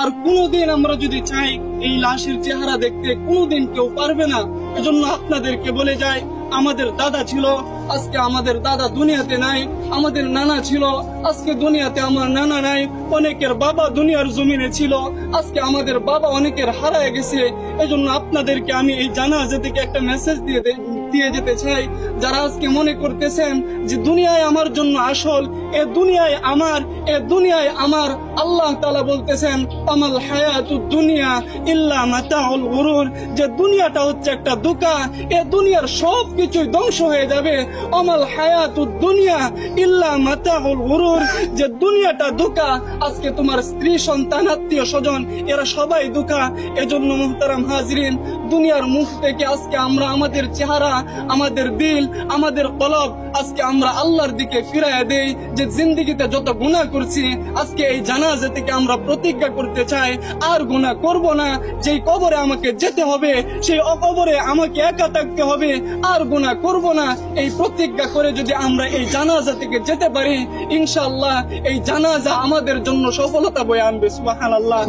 আর কোনোদিন আমরা যদি চাই এই লাশের চেহারা দেখতে, কোনোদিন কেউ পারবে না। এজন্য আপনাদেরকে বলে যাই, আমাদের দাদা ছিল, আজকে আমাদের দাদা দুনিয়াতে নাই। আমাদের নানা ছিল, আজকে দুনিয়াতে আমার নানা নাই। অনেকের বাবা দুনিয়ার জমিনে ছিল, আজকে আমাদের বাবা অনেকের হারায় গেছে। এজন্য আপনাদেরকে আমি এই জানাজা থেকে একটা মেসেজ দিয়ে যেতে চাই। যারা আজকে মনে করতেছেন যে দুনিয়ায় আমার জন্য আসল, এ দুনিয়ায় আমার, আল্লাহ তাআলা বলতেছেন আমাল হায়াতুদ দুনিয়া ইল্লা মাতাউল গুরুর, যে দুনিয়াটা হচ্ছে একটা ধোঁকা, এ দুনিয়ার সবকিছুই ধ্বংস হয়ে যাবে। আমাল হায়াতুদ দুনিয়া ইল্লা মাতাউল গুরুর, যে দুনিয়াটা ধোঁকা। আজকে তোমার স্ত্রী, সন্তান, আত্মীয় স্বজন এরা সবাই ধোঁকা। এজন্য মুহতারাম হাজরিন, দুনিয়ার মুখ থেকে আজকে আমরা আমাদের চেহারা, আমাদের দিল, আমাদের কলব আজকে আমরা আল্লাহর দিকে ফিরাইয়া দেই। যে জিন্দেগিতে যত গুনাহ করছি, আজকে এই জানাজা থেকে আমরা প্রতিজ্ঞা করতে চাই আর গুনাহ করব না। যেই কবরে আমাকে যেতে হবে, সেই কবরে আমাকে একা থাকতে হবে, আর গুনাহ করব না। এই প্রতিজ্ঞা করে যদি আমরা এই জানাজা থেকে যেতে পারি, ইনশাআল্লাহ এই জানাজা আমাদের জন্য সফলতা বয়ে আনবে। সুবহানাল্লাহ।